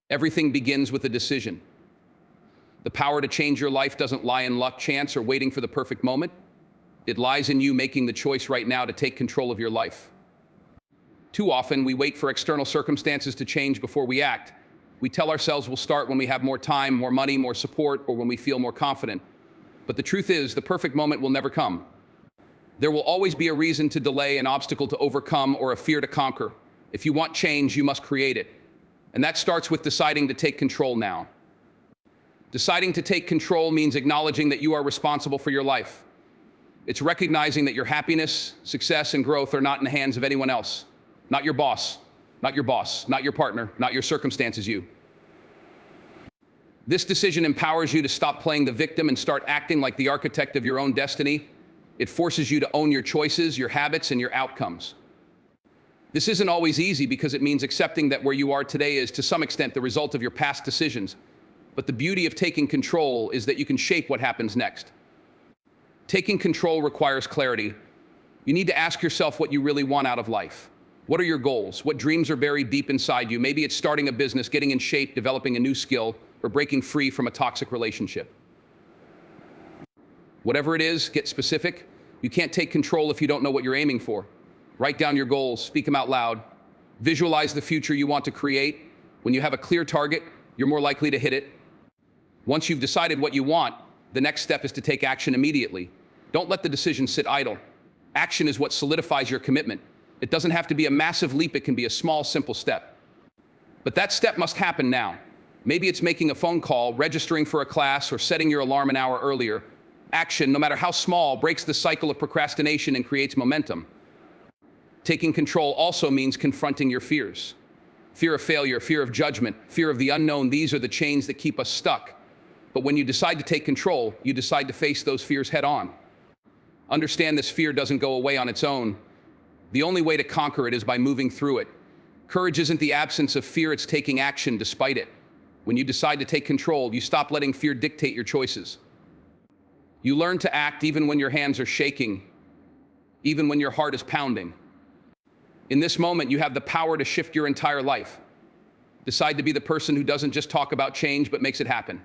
Everything begins with a decision. The power to change your life doesn't lie in luck, chance, or waiting for the perfect moment. It lies in you making the choice right now to take control of your life. Too often, we wait for external circumstances to change before we act. We tell ourselves we'll start when we have more time, more money, more support, or when we feel more confident. But the truth is, the perfect moment will never come. There will always be a reason to delay, an obstacle to overcome, or a fear to conquer. If you want change, you must create it. And that starts with deciding to take control now. Deciding to take control means acknowledging that you are responsible for your life. It's recognizing that your happiness, success, and growth are not in the hands of anyone else. Not your boss, not your partner, not your circumstances, you. This decision empowers you to stop playing the victim and start acting like the architect of your own destiny. It forces you to own your choices, your habits, and your outcomes. This isn't always easy because it means accepting that where you are today is, to some extent, the result of your past decisions. But the beauty of taking control is that you can shape what happens next. Taking control requires clarity. You need to ask yourself what you really want out of life. What are your goals? What dreams are buried deep inside you? Maybe it's starting a business, getting in shape, developing a new skill, or breaking free from a toxic relationship. Whatever it is, get specific. You can't take control if you don't know what you're aiming for. Write down your goals, speak them out loud. Visualize the future you want to create. When you have a clear target, you're more likely to hit it. Once you've decided what you want, the next step is to take action immediately. Don't let the decision sit idle. Action is what solidifies your commitment. It doesn't have to be a massive leap, it can be a small, simple step. But that step must happen now. Maybe it's making a phone call, registering for a class, or setting your alarm an hour earlier. Action, no matter how small, breaks the cycle of procrastination and creates momentum. Taking control also means confronting your fears. Fear of failure, fear of judgment, fear of the unknown. These are the chains that keep us stuck. But when you decide to take control, you decide to face those fears head on. Understand this fear doesn't go away on its own. The only way to conquer it is by moving through it. Courage isn't the absence of fear, it's taking action despite it. When you decide to take control, you stop letting fear dictate your choices. You learn to act even when your hands are shaking, even when your heart is pounding. In this moment, you have the power to shift your entire life. Decide to be the person who doesn't just talk about change, but makes it happen.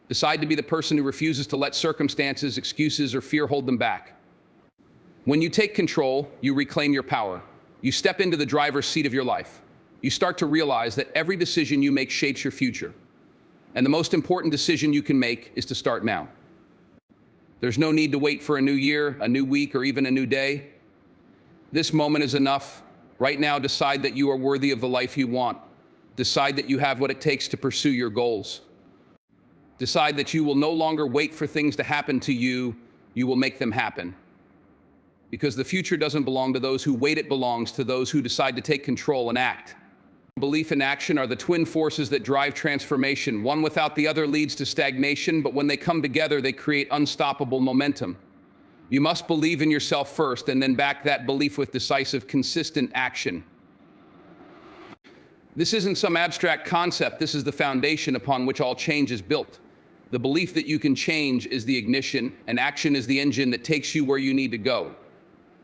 Decide to be the person who refuses to let circumstances, excuses, or fear hold them back. When you take control, you reclaim your power. You step into the driver's seat of your life. You start to realize that every decision you make shapes your future. And the most important decision you can make is to start now. There's no need to wait for a new year, a new week, or even a new day. This moment is enough. Right now, decide that you are worthy of the life you want. Decide that you have what it takes to pursue your goals. Decide that you will no longer wait for things to happen to you, you will make them happen. Because the future doesn't belong to those who wait, it belongs to those who decide to take control and act. Belief and action are the twin forces that drive transformation. One without the other leads to stagnation, but when they come together, they create unstoppable momentum. You must believe in yourself first, and then back that belief with decisive, consistent action. This isn't some abstract concept. This is the foundation upon which all change is built. The belief that you can change is the ignition, and action is the engine that takes you where you need to go.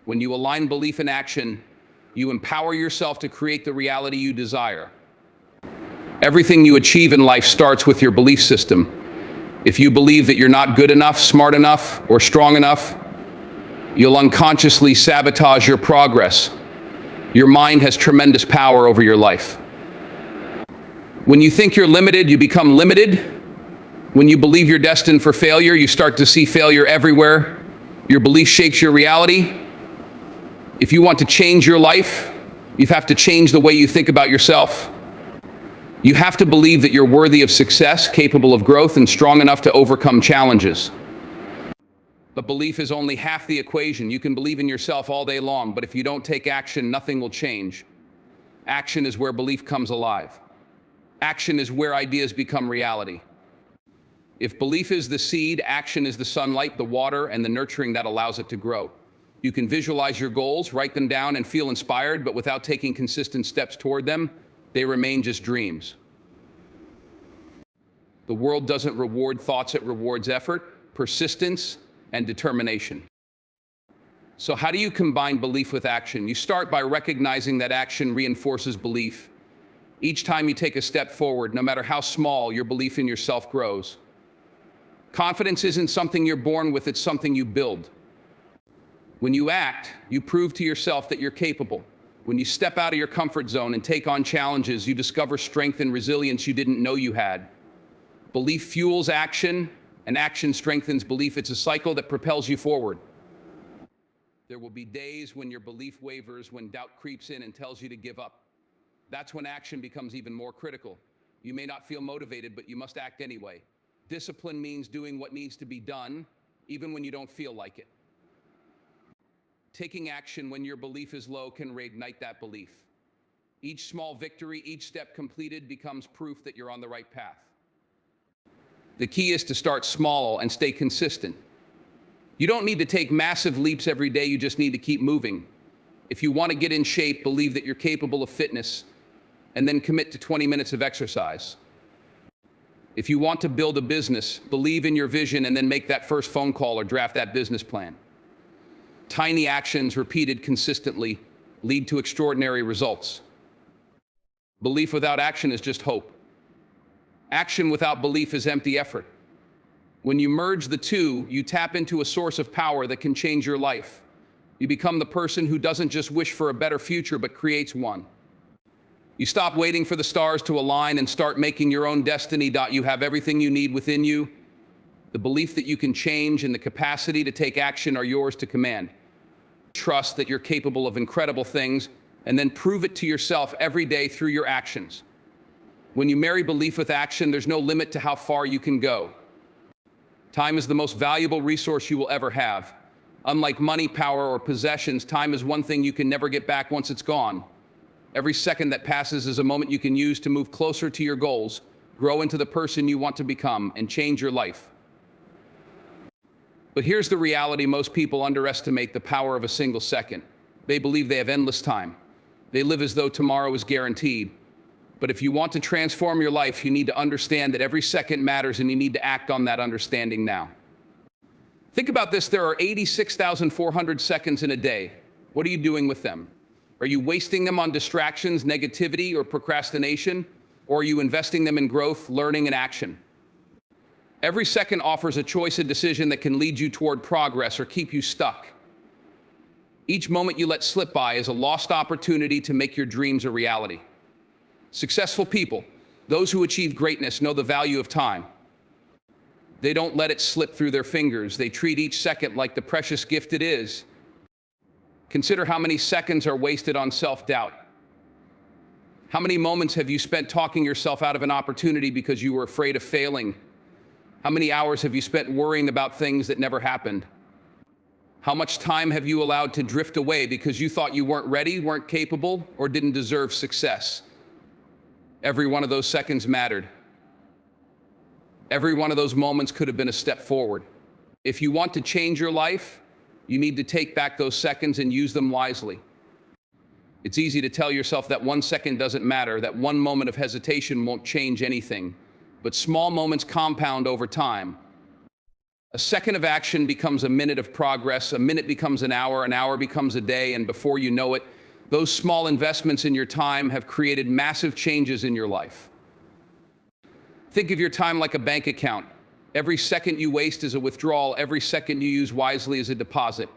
When you align belief and action, you empower yourself to create the reality you desire. Everything you achieve in life starts with your belief system. If you believe that you're not good enough, smart enough, or strong enough, you'll unconsciously sabotage your progress. Your mind has tremendous power over your life. When you think you're limited, you become limited. When you believe you're destined for failure, you start to see failure everywhere. Your belief shapes your reality. If you want to change your life, you have to change the way you think about yourself. You have to believe that you're worthy of success, capable of growth, and strong enough to overcome challenges. But belief is only half the equation. You can believe in yourself all day long, but if you don't take action, nothing will change. Action is where belief comes alive. Action is where ideas become reality. If belief is the seed, action is the sunlight, the water, and the nurturing that allows it to grow. You can visualize your goals, write them down, and feel inspired, but without taking consistent steps toward them, they remain just dreams. The world doesn't reward thoughts, it rewards effort, persistence, and determination. So how do you combine belief with action? You start by recognizing that action reinforces belief. Each time you take a step forward, no matter how small, your belief in yourself grows. Confidence isn't something you're born with, it's something you build. When you act, you prove to yourself that you're capable. When you step out of your comfort zone and take on challenges, you discover strength and resilience you didn't know you had. Belief fuels action, and action strengthens belief. It's a cycle that propels you forward. There will be days when your belief wavers, when doubt creeps in and tells you to give up. That's when action becomes even more critical. You may not feel motivated, but you must act anyway. Discipline means doing what needs to be done, even when you don't feel like it. Taking action when your belief is low can reignite that belief. Each small victory, each step completed becomes proof that you're on the right path. The key is to start small and stay consistent. You don't need to take massive leaps every day, you just need to keep moving. If you want to get in shape, believe that you're capable of fitness, and then commit to 20 minutes of exercise. If you want to build a business, believe in your vision and then make that first phone call or draft that business plan. Tiny actions repeated consistently lead to extraordinary results. Belief without action is just hope. Action without belief is empty effort. When you merge the two, you tap into a source of power that can change your life. You become the person who doesn't just wish for a better future, but creates one. You stop waiting for the stars to align and start making your own destiny. You have everything you need within you. The belief that you can change and the capacity to take action are yours to command. Trust that you're capable of incredible things, and then prove it to yourself every day through your actions. When you marry belief with action, there's no limit to how far you can go. Time is the most valuable resource you will ever have. Unlike money, power, or possessions, time is one thing you can never get back once it's gone. Every second that passes is a moment you can use to move closer to your goals, grow into the person you want to become, and change your life. But here's the reality: most people underestimate the power of a single second. They believe they have endless time. They live as though tomorrow is guaranteed. But if you want to transform your life, you need to understand that every second matters, and you need to act on that understanding now. Think about this: there are 86,400 seconds in a day. What are you doing with them? Are you wasting them on distractions, negativity, or procrastination? Or are you investing them in growth, learning, and action? Every second offers a choice, a decision that can lead you toward progress or keep you stuck. Each moment you let slip by is a lost opportunity to make your dreams a reality. Successful people, those who achieve greatness, know the value of time. They don't let it slip through their fingers. They treat each second like the precious gift it is. Consider how many seconds are wasted on self-doubt. How many moments have you spent talking yourself out of an opportunity because you were afraid of failing? How many hours have you spent worrying about things that never happened? How much time have you allowed to drift away because you thought you weren't ready, weren't capable, or didn't deserve success? Every one of those seconds mattered. Every one of those moments could have been a step forward. If you want to change your life, you need to take back those seconds and use them wisely. It's easy to tell yourself that 1 second doesn't matter, that one moment of hesitation won't change anything. But small moments compound over time. A second of action becomes a minute of progress, a minute becomes an hour becomes a day, and before you know it, those small investments in your time have created massive changes in your life. Think of your time like a bank account. Every second you waste is a withdrawal. Every second you use wisely is a deposit.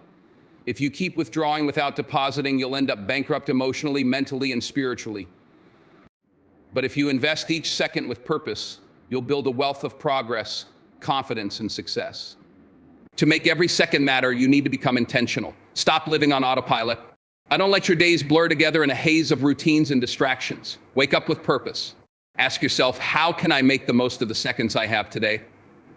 If you keep withdrawing without depositing, you'll end up bankrupt emotionally, mentally, and spiritually. But if you invest each second with purpose, you'll build a wealth of progress, confidence, and success. To make every second matter, you need to become intentional. Stop living on autopilot. I don't let your days blur together in a haze of routines and distractions. Wake up with purpose. Ask yourself, how can I make the most of the seconds I have today?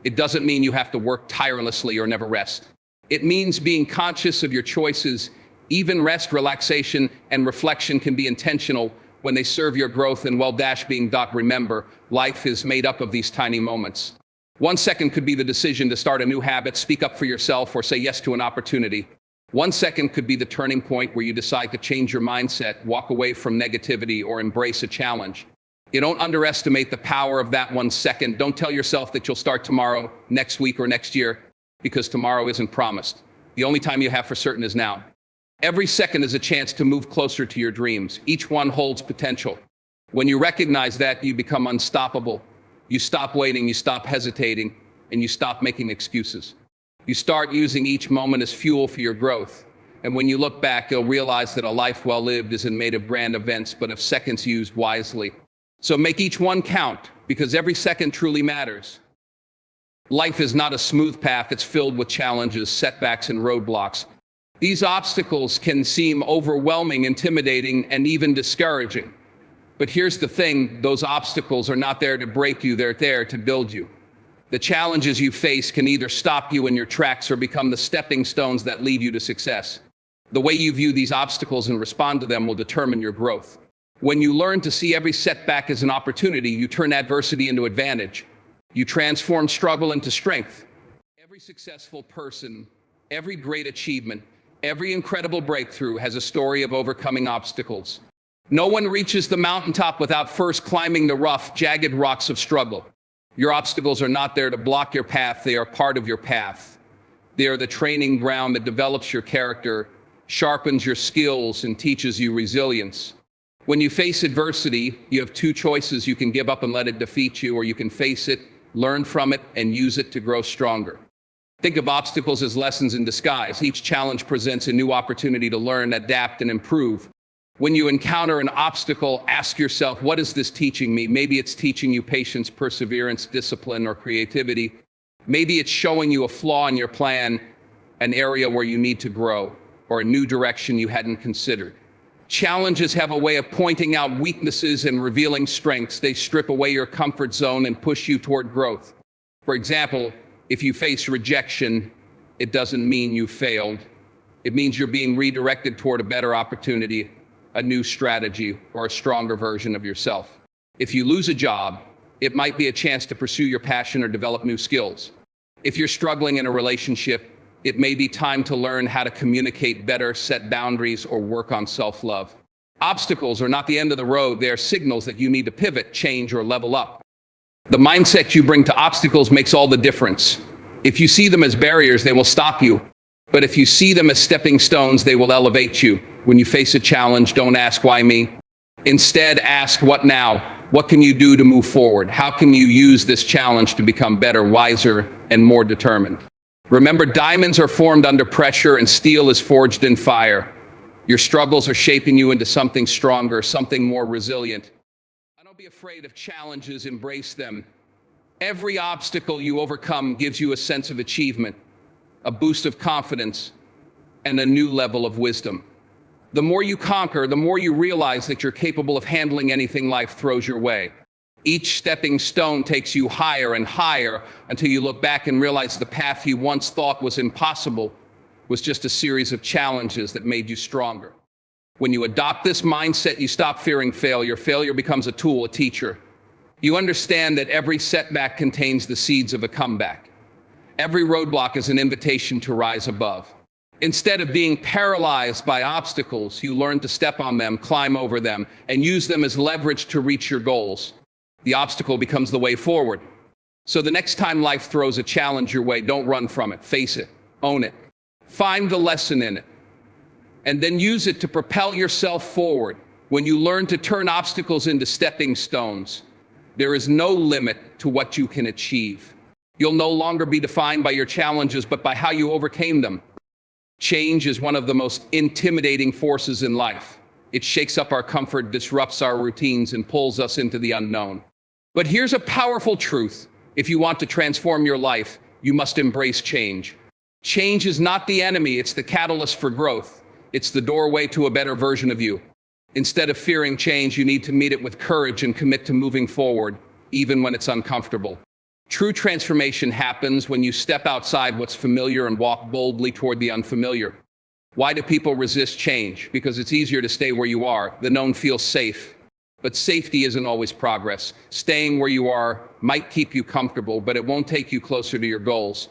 It doesn't mean you have to work tirelessly or never rest. It means being conscious of your choices. Even rest, relaxation, and reflection can be intentional when they serve your growth and well-being. Remember, life is made up of these tiny moments. 1 second could be the decision to start a new habit, speak up for yourself, or say yes to an opportunity. 1 second could be the turning point where you decide to change your mindset, walk away from negativity, or embrace a challenge. You don't underestimate the power of that 1 second. Don't tell yourself that you'll start tomorrow, next week, or next year, because tomorrow isn't promised. The only time you have for certain is now. Every second is a chance to move closer to your dreams. Each one holds potential. When you recognize that, you become unstoppable. You stop waiting, you stop hesitating, and you stop making excuses. You start using each moment as fuel for your growth. And when you look back, you'll realize that a life well lived isn't made of grand events, but of seconds used wisely. So make each one count, because every second truly matters. Life is not a smooth path. It's filled with challenges, setbacks, and roadblocks. These obstacles can seem overwhelming, intimidating, and even discouraging. But here's the thing, those obstacles are not there to break you, they're there to build you. The challenges you face can either stop you in your tracks or become the stepping stones that lead you to success. The way you view these obstacles and respond to them will determine your growth. When you learn to see every setback as an opportunity, you turn adversity into advantage. You transform struggle into strength. Every successful person, every great achievement, every incredible breakthrough has a story of overcoming obstacles. No one reaches the mountaintop without first climbing the rough, jagged rocks of struggle. Your obstacles are not there to block your path, they are part of your path. They are the training ground that develops your character, sharpens your skills, and teaches you resilience. When you face adversity, you have two choices. You can give up and let it defeat you, or you can face it, learn from it, and use it to grow stronger. Think of obstacles as lessons in disguise. Each challenge presents a new opportunity to learn, adapt, and improve. When you encounter an obstacle, ask yourself, what is this teaching me? Maybe it's teaching you patience, perseverance, discipline, or creativity. Maybe it's showing you a flaw in your plan, an area where you need to grow, or a new direction you hadn't considered. Challenges have a way of pointing out weaknesses and revealing strengths. They strip away your comfort zone and push you toward growth. For example, if you face rejection, it doesn't mean you failed. It means you're being redirected toward a better opportunity, a new strategy, or a stronger version of yourself. If you lose a job, it might be a chance to pursue your passion or develop new skills. If you're struggling in a relationship, it may be time to learn how to communicate better, set boundaries, or work on self-love. Obstacles are not the end of the road. They are signals that you need to pivot, change, or level up. The mindset you bring to obstacles makes all the difference. If you see them as barriers, they will stop you. But if you see them as stepping stones, they will elevate you. When you face a challenge, don't ask why me. Instead, ask what now? What can you do to move forward? How can you use this challenge to become better, wiser, and more determined? Remember, diamonds are formed under pressure and steel is forged in fire. Your struggles are shaping you into something stronger, something more resilient. Don't be afraid of challenges, embrace them. Every obstacle you overcome gives you a sense of achievement, a boost of confidence, and a new level of wisdom. The more you conquer, the more you realize that you're capable of handling anything life throws your way. Each stepping stone takes you higher and higher until you look back and realize the path you once thought was impossible was just a series of challenges that made you stronger. When you adopt this mindset, you stop fearing failure. Failure becomes a tool, a teacher. You understand that every setback contains the seeds of a comeback. Every roadblock is an invitation to rise above. Instead of being paralyzed by obstacles, you learn to step on them, climb over them, and use them as leverage to reach your goals. The obstacle becomes the way forward. So the next time life throws a challenge your way, don't run from it. Face it, own it, find the lesson in it, and then use it to propel yourself forward. When you learn to turn obstacles into stepping stones, there is no limit to what you can achieve. You'll no longer be defined by your challenges, but by how you overcame them. Change is one of the most intimidating forces in life. It shakes up our comfort, disrupts our routines, and pulls us into the unknown. But here's a powerful truth. If you want to transform your life, you must embrace change. Change is not the enemy, it's the catalyst for growth. It's the doorway to a better version of you. Instead of fearing change, you need to meet it with courage and commit to moving forward, even when it's uncomfortable. True transformation happens when you step outside what's familiar and walk boldly toward the unfamiliar. Why do people resist change? Because it's easier to stay where you are. The known feels safe. But safety isn't always progress. Staying where you are might keep you comfortable, but it won't take you closer to your goals.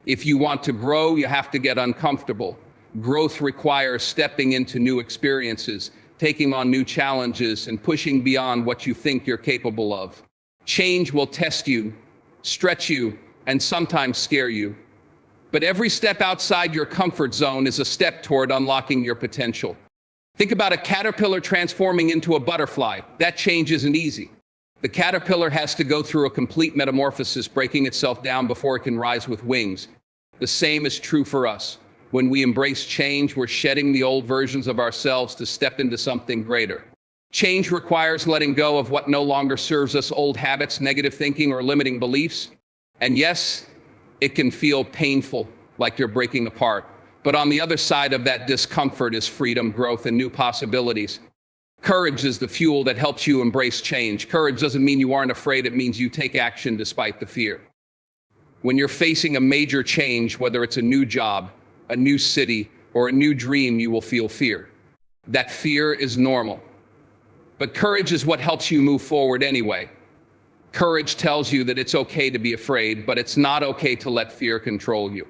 If you want to grow, you have to get uncomfortable. Growth requires stepping into new experiences, taking on new challenges, and pushing beyond what you think you're capable of. Change will test you, stretch you, and sometimes scare you. But every step outside your comfort zone is a step toward unlocking your potential. Think about a caterpillar transforming into a butterfly. That change isn't easy. The caterpillar has to go through a complete metamorphosis, breaking itself down before it can rise with wings. The same is true for us. When we embrace change, we're shedding the old versions of ourselves to step into something greater. Change requires letting go of what no longer serves us, old habits, negative thinking, or limiting beliefs. And yes, it can feel painful, like you're breaking apart. But on the other side of that discomfort is freedom, growth, and new possibilities. Courage is the fuel that helps you embrace change. Courage doesn't mean you aren't afraid, it means you take action despite the fear. When you're facing a major change, whether it's a new job, a new city, or a new dream, you will feel fear. That fear is normal. But courage is what helps you move forward anyway. Courage tells you that it's okay to be afraid, but it's not okay to let fear control you.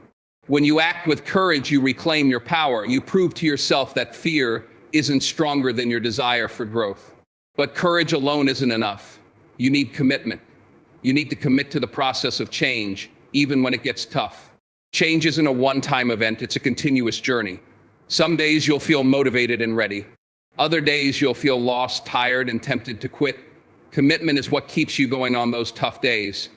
When you act with courage, you reclaim your power. You prove to yourself that fear isn't stronger than your desire for growth. But courage alone isn't enough. You need commitment. You need to commit to the process of change, even when it gets tough. Change isn't a one-time event, it's a continuous journey. Some days you'll feel motivated and ready. Other days you'll feel lost, tired, and tempted to quit. Commitment is what keeps you going on those tough days.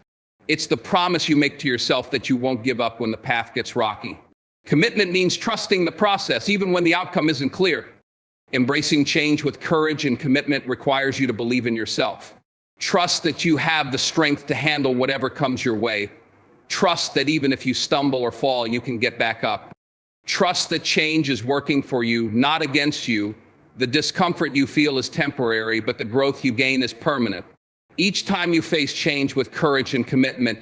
It's the promise you make to yourself that you won't give up when the path gets rocky. Commitment means trusting the process, even when the outcome isn't clear. Embracing change with courage and commitment requires you to believe in yourself. Trust that you have the strength to handle whatever comes your way. Trust that even if you stumble or fall, you can get back up. Trust that change is working for you, not against you. The discomfort you feel is temporary, but the growth you gain is permanent. Each time you face change with courage and commitment,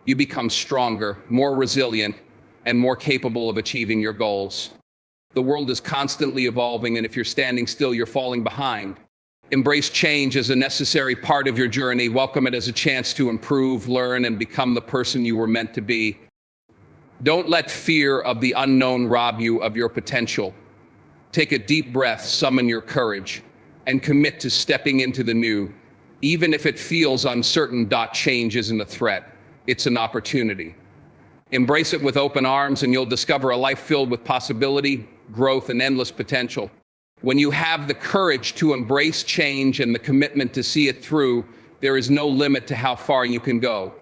you become stronger, more resilient, and more capable of achieving your goals. The world is constantly evolving, and if you're standing still, you're falling behind. Embrace change as a necessary part of your journey. Welcome it as a chance to improve, learn, and become the person you were meant to be. Don't let fear of the unknown rob you of your potential. Take a deep breath, summon your courage, and commit to stepping into the new. Even if it feels uncertain, change isn't a threat, it's an opportunity. Embrace it with open arms and you'll discover a life filled with possibility, growth, and endless potential. When you have the courage to embrace change and the commitment to see it through, there is no limit to how far you can go.